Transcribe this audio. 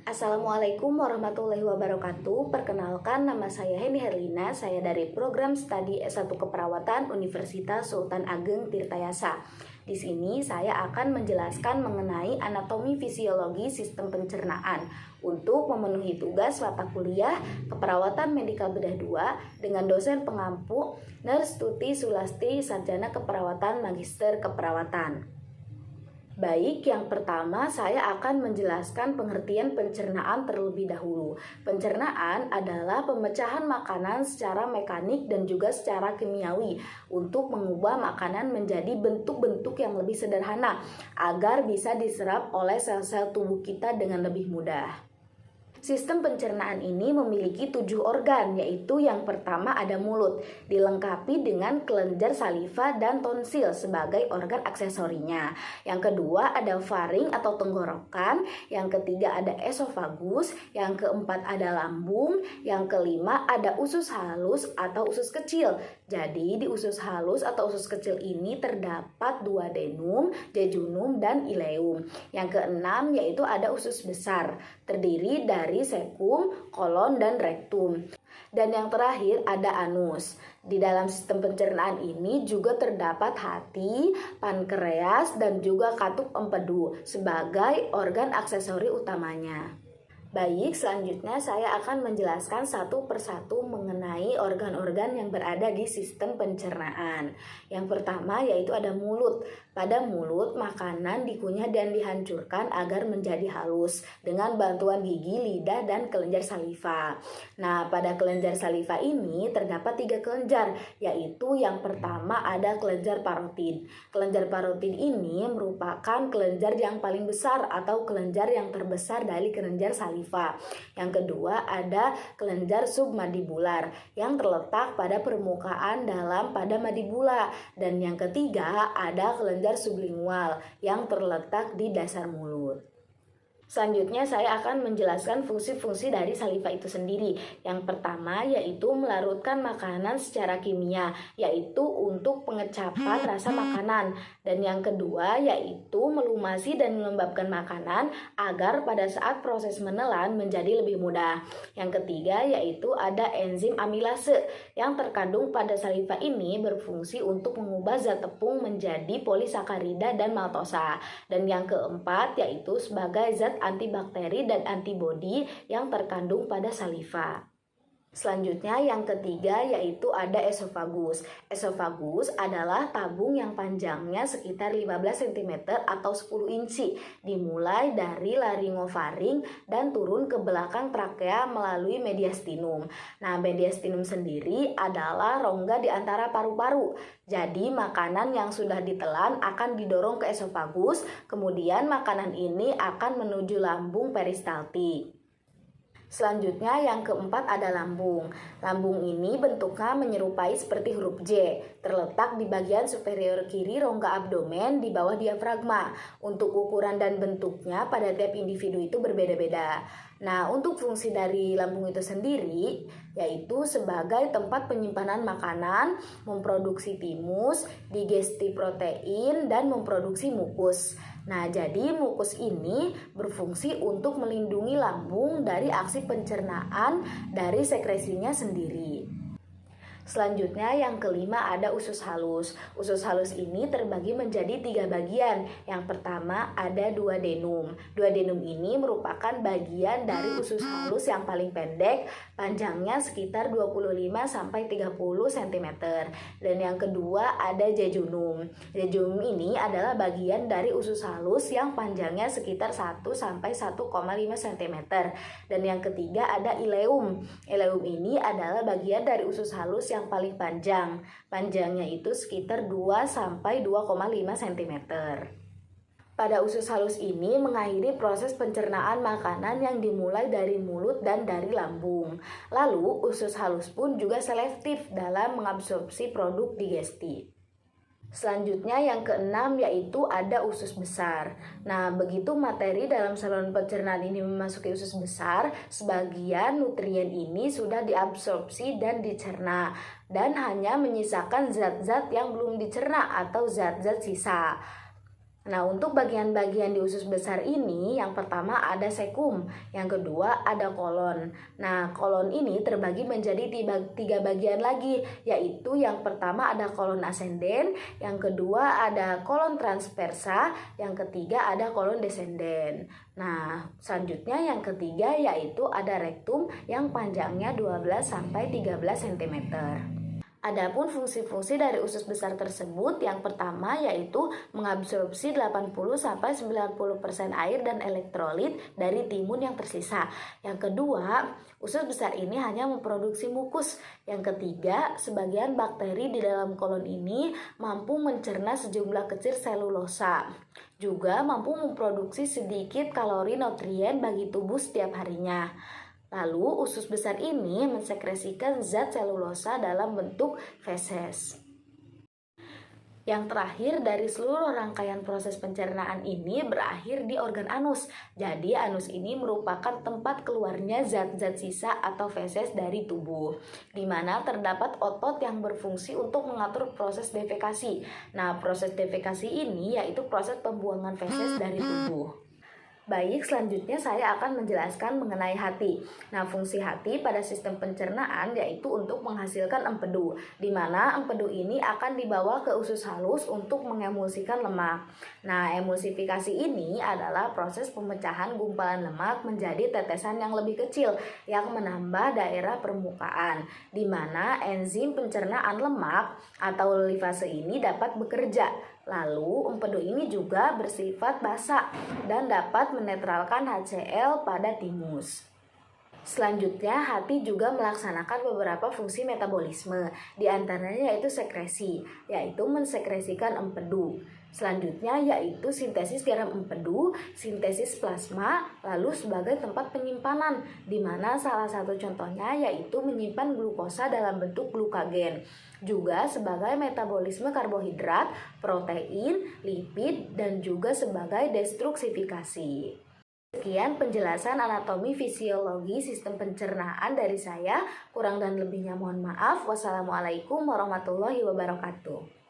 Assalamualaikum warahmatullahi wabarakatuh. Perkenalkan, nama saya Heni Herlina. Saya dari program studi S1 Keperawatan Universitas Sultan Ageng Tirtayasa. Di sini saya akan menjelaskan mengenai anatomi fisiologi sistem pencernaan untuk memenuhi tugas mata kuliah Keperawatan Medikal Bedah 2 dengan dosen pengampu Nurse Tuti Sulasti, Sarjana Keperawatan Magister Keperawatan. Baik, yang pertama saya akan menjelaskan pengertian pencernaan terlebih dahulu. Pencernaan adalah pemecahan makanan secara mekanik dan juga secara kimiawi untuk mengubah makanan menjadi bentuk-bentuk yang lebih sederhana agar bisa diserap oleh sel-sel tubuh kita dengan lebih mudah. Sistem pencernaan ini memiliki 7 organ, yaitu yang pertama ada mulut, dilengkapi dengan kelenjar saliva dan tonsil sebagai organ aksesorinya. Yang kedua ada faring atau tenggorokan, yang ketiga ada esofagus, yang keempat ada lambung, yang kelima ada usus halus atau usus kecil. Jadi di usus halus atau usus kecil ini terdapat duodenum, jejunum, dan ileum. Yang keenam yaitu ada usus besar, terdiri dari sekum, kolon, dan rektum. Dan yang terakhir ada anus. Di dalam sistem pencernaan ini juga terdapat hati, pankreas, dan juga katup empedu sebagai organ aksesori utamanya. Baik, selanjutnya saya akan menjelaskan satu persatu mengenai organ-organ yang berada di sistem pencernaan. Yang pertama yaitu ada mulut. Pada mulut, makanan dikunyah dan dihancurkan agar menjadi halus dengan bantuan gigi, lidah, dan kelenjar saliva. Nah, pada kelenjar saliva ini terdapat 3 kelenjar, yaitu yang pertama ada kelenjar parotid. Kelenjar parotid ini merupakan kelenjar yang paling besar atau kelenjar yang terbesar dari kelenjar saliva. Yang kedua ada kelenjar submandibular yang terletak pada permukaan dalam pada mandibula. Dan yang ketiga ada kelenjar sublingual yang terletak di dasar mulut. Selanjutnya saya akan menjelaskan fungsi-fungsi dari saliva itu sendiri. Yang pertama yaitu melarutkan makanan secara kimia, yaitu untuk pengecapan rasa makanan. Dan yang kedua yaitu melumasi dan melembabkan makanan agar pada saat proses menelan menjadi lebih mudah. Yang ketiga yaitu ada enzim amilase yang terkandung pada saliva ini berfungsi untuk mengubah zat tepung menjadi polisakarida dan maltosa. Dan yang keempat yaitu sebagai zat antibakteri dan antibodi yang terkandung pada saliva. Selanjutnya yang ketiga yaitu ada esofagus. Esofagus adalah tabung yang panjangnya sekitar 15 cm atau 10 inci, dimulai dari laringofaring dan turun ke belakang trakea melalui mediastinum. Nah, mediastinum sendiri adalah rongga di antara paru-paru. Jadi makanan yang sudah ditelan akan didorong ke esofagus, kemudian makanan ini akan menuju lambung peristaltik. Selanjutnya yang keempat ada lambung. Lambung ini bentuknya menyerupai seperti huruf J, terletak di bagian superior kiri rongga abdomen di bawah diafragma. Untuk ukuran dan bentuknya pada tiap individu itu berbeda-beda. Nah, untuk fungsi dari lambung itu sendiri yaitu sebagai tempat penyimpanan makanan, memproduksi timus, digesti protein, dan memproduksi mukus. Nah, jadi mukus ini berfungsi untuk melindungi lambung dari aksi pencernaan dari sekresinya sendiri. Selanjutnya yang kelima ada usus halus. Usus halus ini terbagi menjadi 3 bagian. Yang pertama ada duodenum. Duodenum ini merupakan bagian dari usus halus yang paling pendek, panjangnya sekitar 25-30 cm. Dan yang kedua ada jejunum. Jejunum ini adalah bagian dari usus halus yang panjangnya sekitar 1-1,5 cm. Dan yang ketiga ada ileum. Ileum ini adalah bagian dari usus halus yang paling panjang. Panjangnya itu sekitar 2-2,5 cm. Pada usus halus ini mengakhiri proses pencernaan makanan yang dimulai dari mulut dan dari lambung. Lalu usus halus pun juga selektif dalam mengabsorpsi produk digesti. Selanjutnya yang keenam yaitu ada usus besar. Nah, begitu materi dalam saluran pencernaan ini memasuki usus besar, sebagian nutrien ini sudah diabsorpsi dan dicerna dan hanya menyisakan zat-zat yang belum dicerna atau zat-zat sisa. Nah, untuk bagian-bagian di usus besar ini, yang pertama ada sekum, yang kedua ada kolon. Nah, kolon ini terbagi menjadi tiga bagian lagi, yaitu yang pertama ada kolon ascenden, yang kedua ada kolon transversa, yang ketiga ada kolon descenden. Nah, selanjutnya yang ketiga yaitu ada rektum yang panjangnya 12-13 cm. Adapun fungsi-fungsi dari usus besar tersebut, yang pertama yaitu mengabsorpsi 80-90% air dan elektrolit dari timun yang tersisa. Yang kedua, usus besar ini hanya memproduksi mukus. Yang ketiga, sebagian bakteri di dalam kolon ini mampu mencerna sejumlah kecil selulosa. Juga mampu memproduksi sedikit kalori nutrien bagi tubuh setiap harinya. Lalu usus besar ini mensekresikan zat selulosa dalam bentuk feses. Yang terakhir dari seluruh rangkaian proses pencernaan ini berakhir di organ anus. Jadi anus ini merupakan tempat keluarnya zat-zat sisa atau feses dari tubuh, di mana terdapat otot yang berfungsi untuk mengatur proses defekasi. Nah, proses defekasi ini yaitu proses pembuangan feses dari tubuh. Baik, selanjutnya saya akan menjelaskan mengenai hati. Nah, fungsi hati pada sistem pencernaan yaitu untuk menghasilkan empedu, di mana empedu ini akan dibawa ke usus halus untuk mengemulsikan lemak. Nah, emulsifikasi ini adalah proses pemecahan gumpalan lemak menjadi tetesan yang lebih kecil yang menambah daerah permukaan, di mana enzim pencernaan lemak atau lipase ini dapat bekerja. Lalu, empedu ini juga bersifat basa dan dapat menetralkan HCl pada timus. Selanjutnya, hati juga melaksanakan beberapa fungsi metabolisme, di antaranya yaitu sekresi, yaitu mensekresikan empedu. Selanjutnya yaitu sintesis garam empedu, sintesis plasma, lalu sebagai tempat penyimpanan, di mana salah satu contohnya yaitu menyimpan glukosa dalam bentuk glukagen. Juga sebagai metabolisme karbohidrat, protein, lipid, dan juga sebagai destruksifikasi. Sekian penjelasan anatomi fisiologi sistem pencernaan dari saya. Kurang dan lebihnya mohon maaf. Wassalamualaikum warahmatullahi wabarakatuh.